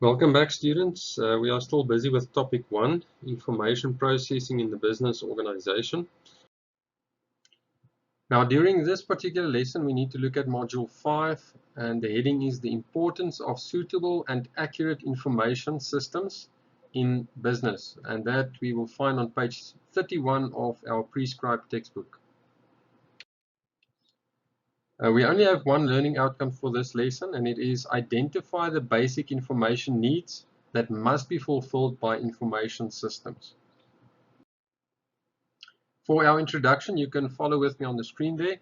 Welcome back, students. We are still busy with topic 1, information processing in the business organization. Now, during this particular lesson, we need to look at module 5, and the heading is the importance of suitable and accurate information systems in business, and that we will find on page 31 of our prescribed textbook. We only have one learning outcome for this lesson, and it is identify the basic information needs that must be fulfilled by information systems. For our introduction, you can follow with me on the screen there.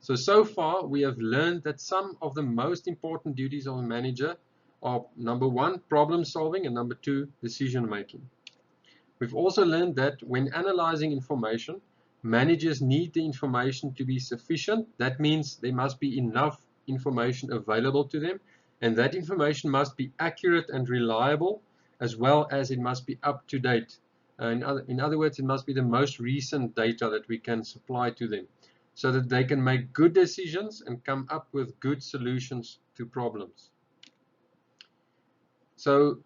So far, we have learned that some of the most important duties of a manager are number 1, problem solving, and number 2, decision making. We've also learned that when analyzing information, managers need the information to be sufficient. That means there must be enough information available to them, and that information must be accurate and reliable, as well as it must be up to date. In other words, it must be the most recent data that we can supply to them, so that they can make good decisions and come up with good solutions to problems. So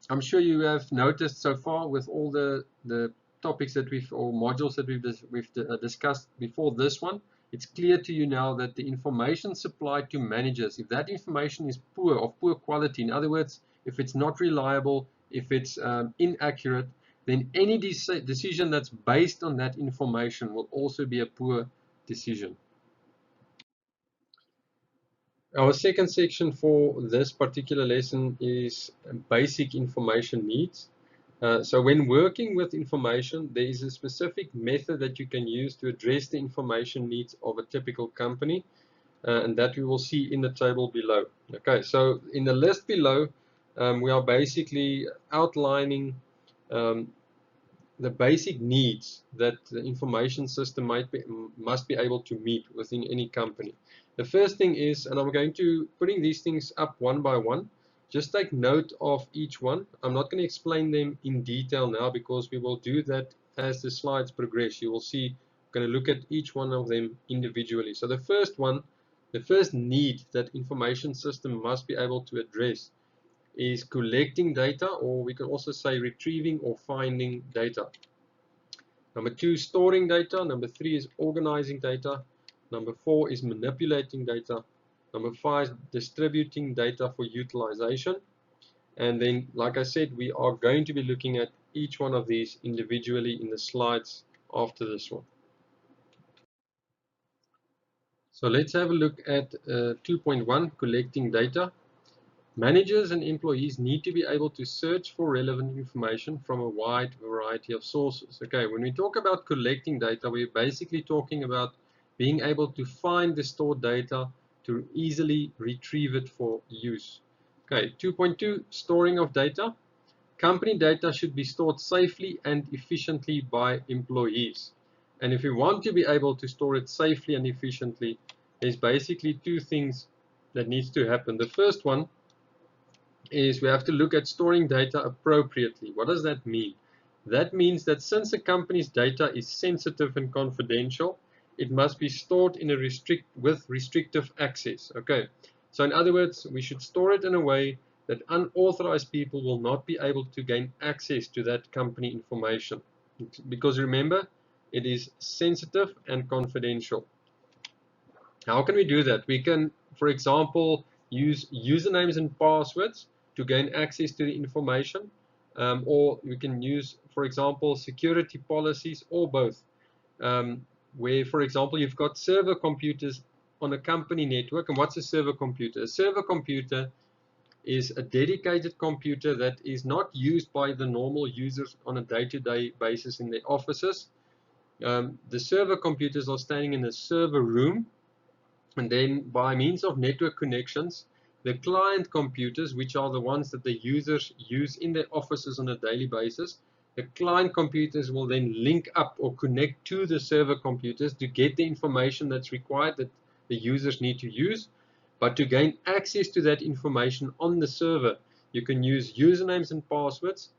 I'm sure you have noticed so far with all the topics that or modules that we've discussed before this one, it's clear to you now that the information supplied to managers, if that information is of poor quality, in other words, if it's not reliable, if it's inaccurate, then any decision that's based on that information will also be a poor decision. Our second section for this particular lesson is basic information needs. So when working with information, there is a specific method that you can use to address the information needs of a typical company, and that we will see in the table below. Okay, so in the list below, we are basically outlining the basic needs that the information system must be able to meet within any company. The first thing is, and I'm going to putting these things up one by one, just take note of each one. I'm not going to explain them in detail now because we will do that as the slides progress. You will see, I'm going to look at each one of them individually. So the first one, the first need that information system must be able to address is collecting data, or we can also say retrieving or finding data. Number 2, storing data. Number 3 is organizing data. Number 4 is manipulating data. Number 5, distributing data for utilization. And then, like I said, we are going to be looking at each one of these individually in the slides after this one. So let's have a look at 2.1, collecting data. Managers and employees need to be able to search for relevant information from a wide variety of sources. Okay, when we talk about collecting data, we're basically talking about being able to find the stored data to easily retrieve it for use. Okay, 2.2, storing of data. Company data should be stored safely and efficiently by employees. And if we want to be able to store it safely and efficiently, there's basically 2 things that needs to happen. The first one is we have to look at storing data appropriately. What does that mean? That means that since a company's data is sensitive and confidential, it must be stored in a with restrictive access. Okay, so in other words, we should store it in a way that unauthorized people will not be able to gain access to that company information. Because remember, it is sensitive and confidential. How can we do that? We can, for example, use usernames and passwords to gain access to the information, or we can use, for example, security policies, or both, where, for example, you've got server computers on a company network. And what's a server computer? A server computer is a dedicated computer that is not used by the normal users on a day-to-day basis in their offices. The server computers are standing in a server room, and then by means of network connections, the client computers, which are the ones that the users use in their offices on a daily basis, the client computers will then link up or connect to the server computers to get the information that's required that the users need to use. But to gain access to that information on the server, you can use usernames and passwords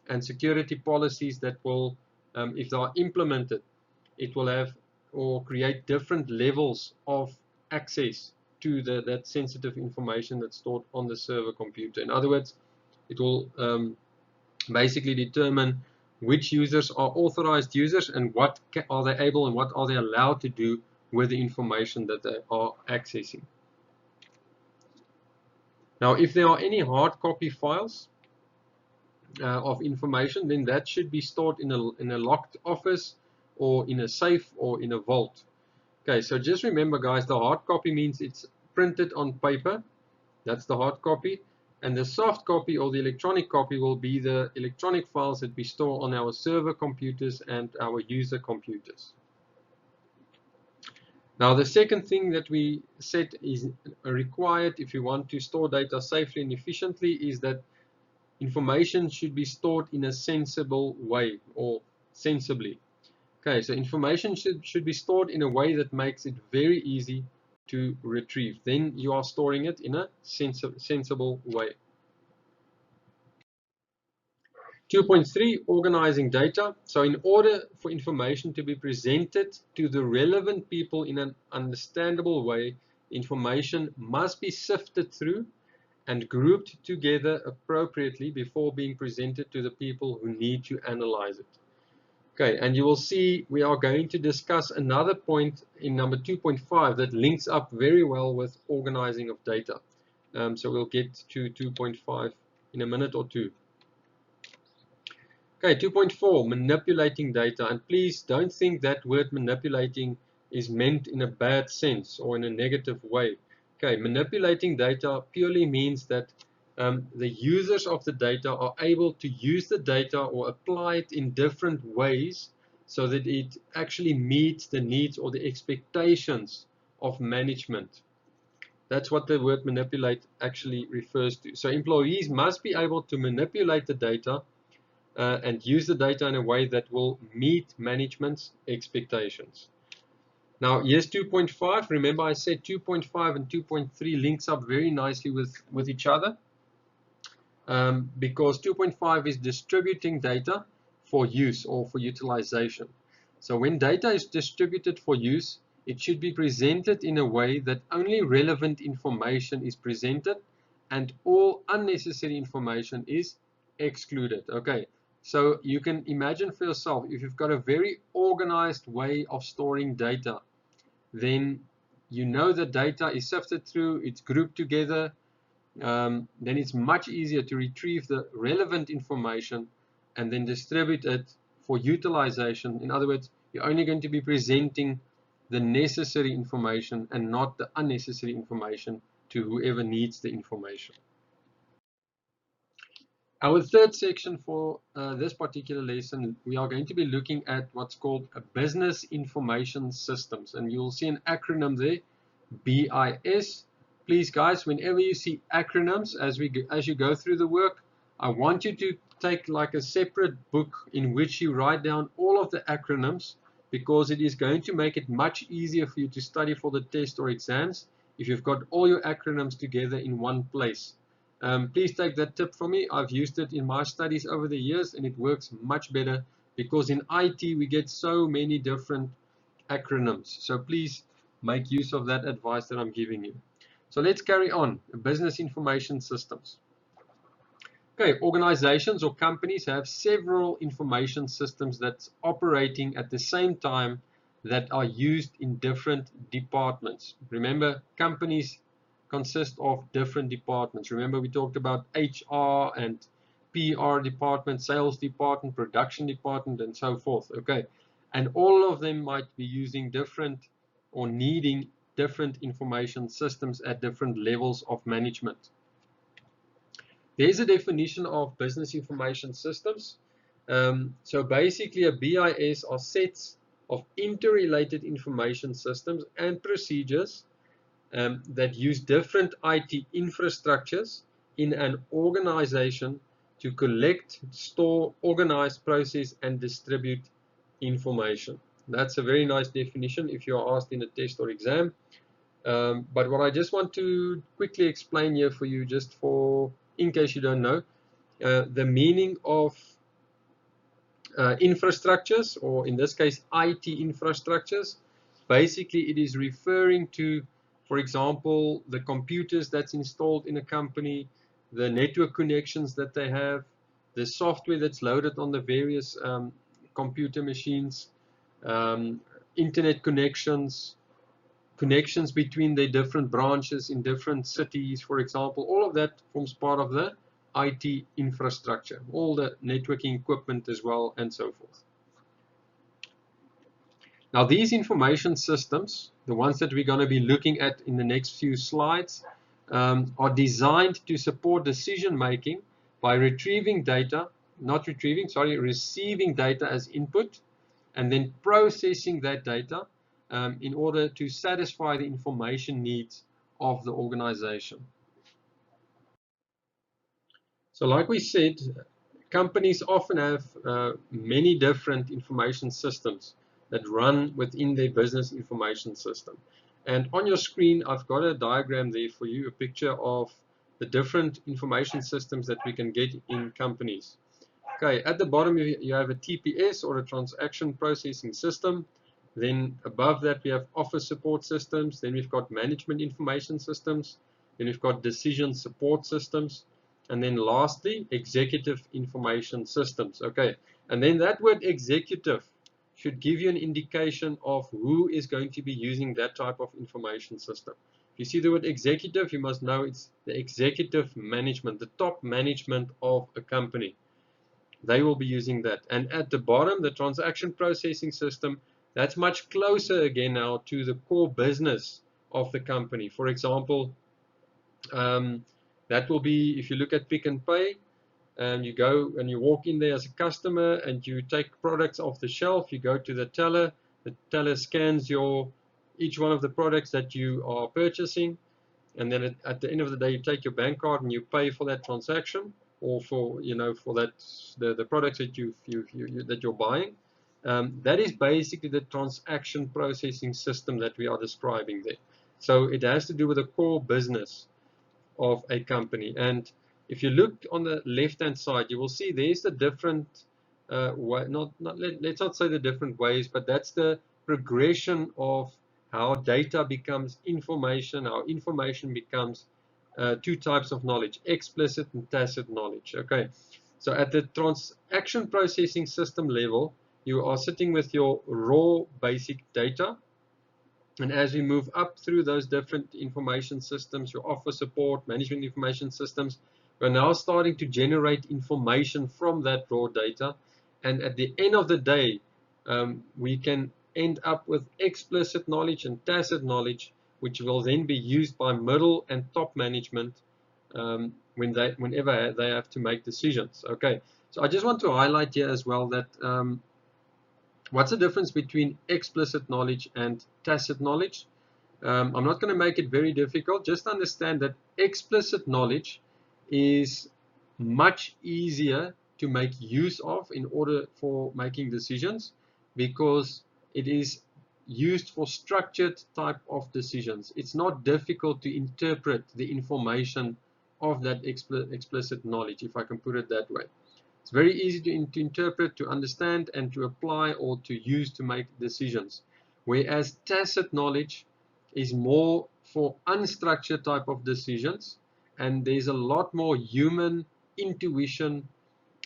and security policies that will, if they are implemented, it will have or create different levels of access to that sensitive information that's stored on the server computer. In other words, It will basically determine which users are authorized users and what are they able and what are they allowed to do with the information that they are accessing. Now, if there are any hard copy files of information, then that should be stored in a locked office or in a safe or in a vault. Okay, so just remember, guys, the hard copy means it's printed on paper. That's the hard copy. And the soft copy or the electronic copy will be the electronic files that we store on our server computers and our user computers. Now, the second thing that we said is required if you want to store data safely and efficiently is that information should be stored in a sensible way or sensibly. Okay, so information should be stored in a way that makes it very easy to retrieve. Then you are storing it in a sensible way. 2.3, organizing data. So in order for information to be presented to the relevant people in an understandable way, information must be sifted through and grouped together appropriately before being presented to the people who need to analyze it. Okay, and you will see we are going to discuss another point in number 2.5 that links up very well with organizing of data. So we'll get to 2.5 in a minute or two. Okay, 2.4, manipulating data. And please don't think that word manipulating is meant in a bad sense or in a negative way. Okay, manipulating data purely means that the users of the data are able to use the data or apply it in different ways so that it actually meets the needs or the expectations of management. That's what the word manipulate actually refers to. So employees must be able to manipulate the data and use the data in a way that will meet management's expectations. Now, here's 2.5. Remember I said 2.5 and 2.3 links up very nicely with each other. Because 2.5 is distributing data for use or for utilization. So when data is distributed for use, it should be presented in a way that only relevant information is presented and all unnecessary information is excluded. Okay, so you can imagine for yourself, if you've got a very organized way of storing data, then you know that data is sifted through, it's grouped together, then it's much easier to retrieve the relevant information and then distribute it for utilization. In other words, you're only going to be presenting the necessary information and not the unnecessary information to whoever needs the information. Our third section for this particular lesson, we are going to be looking at what's called a business information systems, and you'll see an acronym there, BIS. Please, guys, whenever you see acronyms as you go through the work, I want you to take like a separate book in which you write down all of the acronyms, because it is going to make it much easier for you to study for the test or exams if you've got all your acronyms together in one place. Please take that tip from me. I've used it in my studies over the years and it works much better, because in IT we get so many different acronyms. So please make use of that advice that I'm giving you. So let's carry on. Business information systems. Okay, organizations or companies have several information systems that's operating at the same time that are used in different departments. Remember, companies consist of different departments. Remember, we talked about HR and PR department, sales department, production department, and so forth. Okay, and all of them might be using different or needing different information systems at different levels of management. There's a definition of business information systems. So basically a BIS are sets of interrelated information systems and procedures that use different IT infrastructures in an organization to collect, store, organize, process, and distribute information. That's a very nice definition if you are asked in a test or exam. But what I just want to quickly explain here for you, just for in case you don't know, the meaning of infrastructures, or in this case IT infrastructures. Basically it is referring to, for example, the computers that's installed in a company, the network connections that they have, the software that's loaded on the various computer machines, internet connections, connections between the different branches in different cities, for example. All of that forms part of the IT infrastructure, all the networking equipment as well, and so forth. Now, these information systems, the ones that we're going to be looking at in the next few slides, are designed to support decision making by receiving data as input, and then processing that data in order to satisfy the information needs of the organization. So like we said, companies often have many different information systems that run within their business information system. And on your screen, I've got a diagram there for you, a picture of the different information systems that we can get in companies. Okay, at the bottom you have a TPS, or a transaction processing system. Then above that we have office support systems. Then we've got management information systems. Then we've got decision support systems. And then lastly, executive information systems. Okay, and then that word executive should give you an indication of who is going to be using that type of information system. If you see the word executive, you must know it's the executive management, the top management of a company. They will be using that. And at the bottom, the transaction processing system, that's much closer again now to the core business of the company. For example, that will be, if you look at Pick n Pay, and you go and you walk in there as a customer and you take products off the shelf, you go to the teller scans each one of the products that you are purchasing, and then at the end of the day you take your bank card and you pay for that transaction, or for for that the products that you're buying. That is basically the transaction processing system that we are describing there. So it has to do with the core business of a company. And if you look on the left hand side, you will see there's the different let's not say the different ways, but that's the progression of how data becomes information, how information becomes two types of knowledge, explicit and tacit knowledge. Okay, so at the transaction processing system level, you are sitting with your raw basic data. And as we move up through those different information systems, your office support, management information systems, we're now starting to generate information from that raw data. And at the end of the day, we can end up with explicit knowledge and tacit knowledge, which will then be used by middle and top management whenever they have to make decisions. Okay, so I just want to highlight here as well that what's the difference between explicit knowledge and tacit knowledge? I'm not going to make it very difficult. Just understand that explicit knowledge is much easier to make use of in order for making decisions, because it is used for structured type of decisions. It's not difficult to interpret the information of that explicit knowledge, if I can put it that way. It's very easy to interpret, to understand, and to apply or to use to make decisions. Whereas tacit knowledge is more for unstructured type of decisions, and there's a lot more human intuition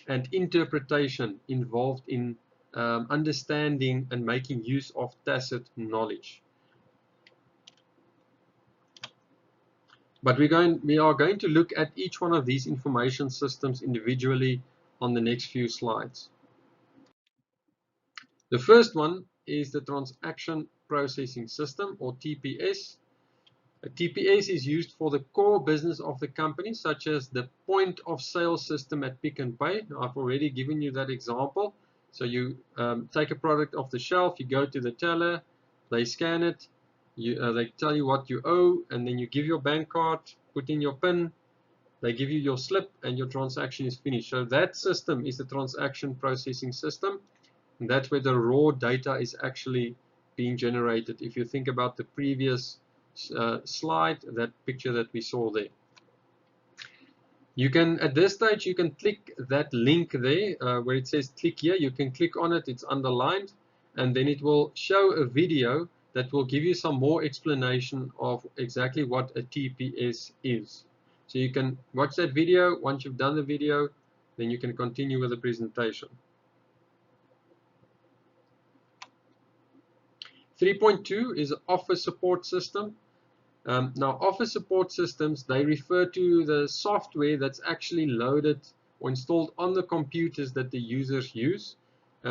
and interpretation involved in understanding and making use of tacit knowledge. But we are going to look at each one of these information systems individually on the next few slides. The first one is the transaction processing system, or TPS. A TPS is used for the core business of the company, such as the point of sale system at Pick n Pay. Now, I've already given you that example. So you take a product off the shelf, you go to the teller, they scan it, they tell you what you owe, and then you give your bank card, put in your PIN, they give you your slip, and your transaction is finished. So that system is the transaction processing system, and that's where the raw data is actually being generated. If you think about the previous slide, that picture that we saw there. You can, at this stage, you can click that link there where it says click here. You can click on it, it's underlined, and then it will show a video that will give you some more explanation of exactly what a TPS is. So you can watch that video. Once you've done the video, then you can continue with the presentation. 3.2 is office support system. Now, office support systems, they refer to the software that's actually loaded or installed on the computers that the users use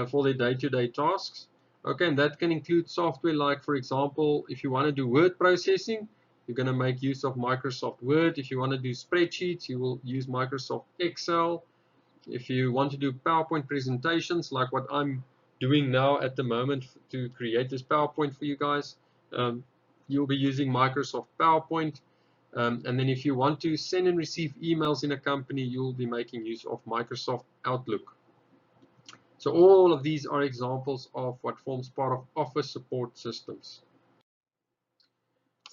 for their day-to-day tasks. Okay, and that can include software like, for example, if you want to do word processing, you're going to make use of Microsoft Word. If you want to do spreadsheets, you will use Microsoft Excel. If you want to do PowerPoint presentations, like what I'm doing now at the moment to create this PowerPoint for you guys, you'll be using Microsoft PowerPoint. And then if you want to send and receive emails in a company, you'll be making use of Microsoft Outlook. So all of these are examples of what forms part of office support systems.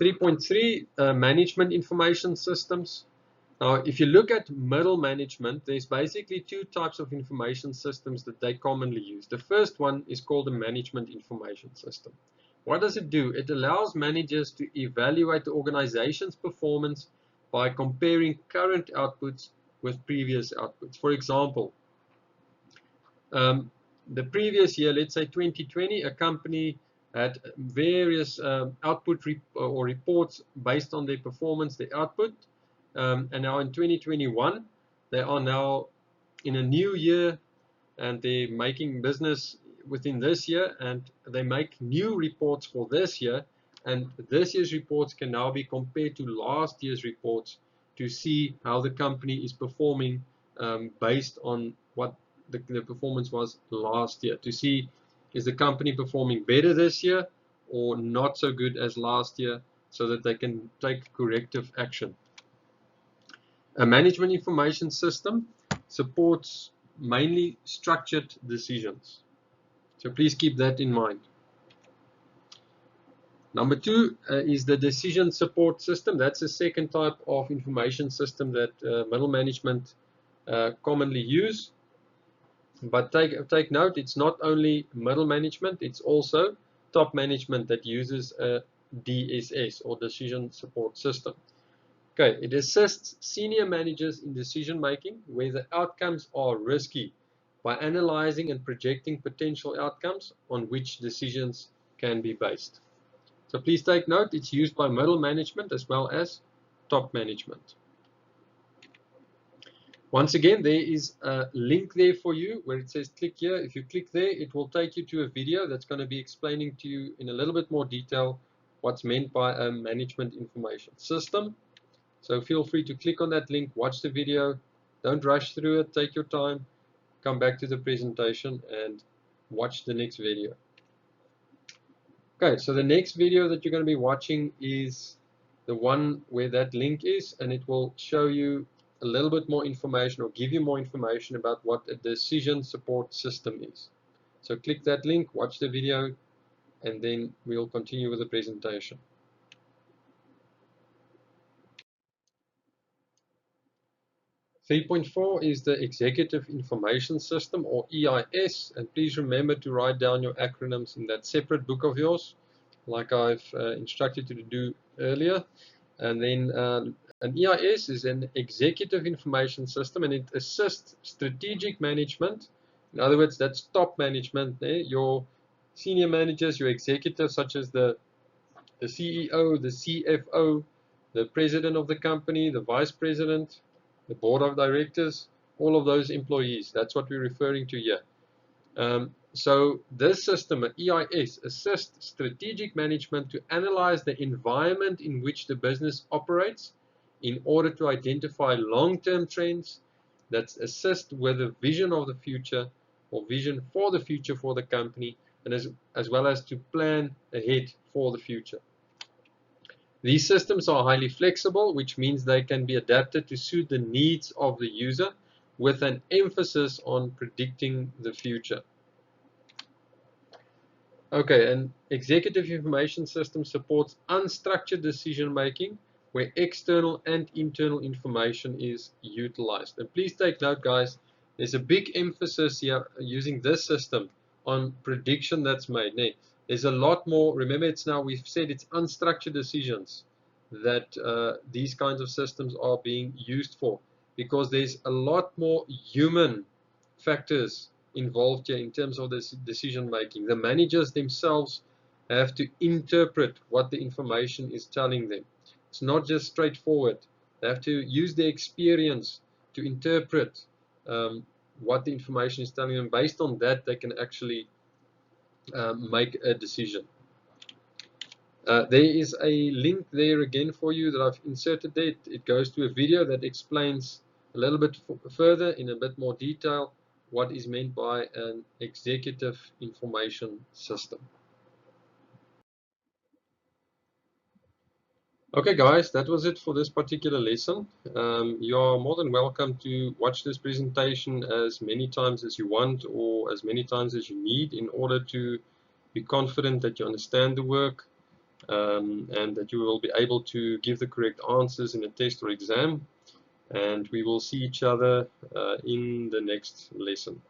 3.3, management information systems. Now, if you look at middle management, there's basically two types of information systems that they commonly use. The first one is called a management information system. What does it do? It allows managers to evaluate the organization's performance by comparing current outputs with previous outputs. For example, the previous year, let's say 2020, a company had various output or reports based on their performance, their output. And now in 2021, they are now in a new year and they're making business within this year, and they make new reports for this year, and this year's reports can now be compared to last year's reports to see how the company is performing based on what the performance was last year, to see is the company performing better this year or not so good as last year, so that they can take corrective action. A management information system supports mainly structured decisions. So please keep that in mind. Number 2 is the decision support system. That's the second type of information system that middle management commonly use. But take note, it's not only middle management, it's also top management that uses a DSS or decision support system. Okay, it assists senior managers in decision making where the outcomes are risky by analyzing and projecting potential outcomes on which decisions can be based. So please take note, it's used by middle management as well as top management. Once again, there is a link there for you where it says click here. If you click there, it will take you to a video that's going to be explaining to you in a little bit more detail what's meant by a management information system. So feel free to click on that link, watch the video, don't rush through it, take your time, come back to the presentation and watch the next video. Okay, so the next video that you're going to be watching is the one where that link is, and it will show you a little bit more information or give you more information about what a decision support system is. So click that link, watch the video, and then we'll continue with the presentation. Three 3.4 is the Executive Information System, or EIS, and please remember to write down your acronyms in that separate book of yours, like I've instructed you to do earlier. And then an EIS is an Executive Information System, and it assists strategic management. In other words, that's top management there, your senior managers, your executives, such as the CEO, the CFO, the president of the company, the vice president, the board of directors, all of those employees. That's what we're referring to here. So this system, an EIS, assists strategic management to analyze the environment in which the business operates in order to identify long-term trends that assist with the vision of the future or vision for the future for the company, and as well as to plan ahead for the future. These systems are highly flexible, which means they can be adapted to suit the needs of the user with an emphasis on predicting the future. Okay, an executive information system supports unstructured decision making where external and internal information is utilized. And please take note, guys, there's a big emphasis here using this system on prediction that's made. There's a lot more. Remember, it's now, we've said it's unstructured decisions. that these kinds of systems are being used for, because there's a lot more human factors involved here in terms of this decision making. The managers themselves have to interpret what the information is telling them. It's not just straightforward. They have to use their experience to interpret what the information is telling them. Based on that, they can actually make a decision. There is a link there again for you that I've inserted there. It goes to a video that explains a little bit further in a bit more detail what is meant by an executive information system. Okay guys, that was it for this particular lesson. You are more than welcome to watch this presentation as many times as you want, or as many times as you need, in order to be confident that you understand the work and that you will be able to give the correct answers in a test or exam. And we will see each other in the next lesson.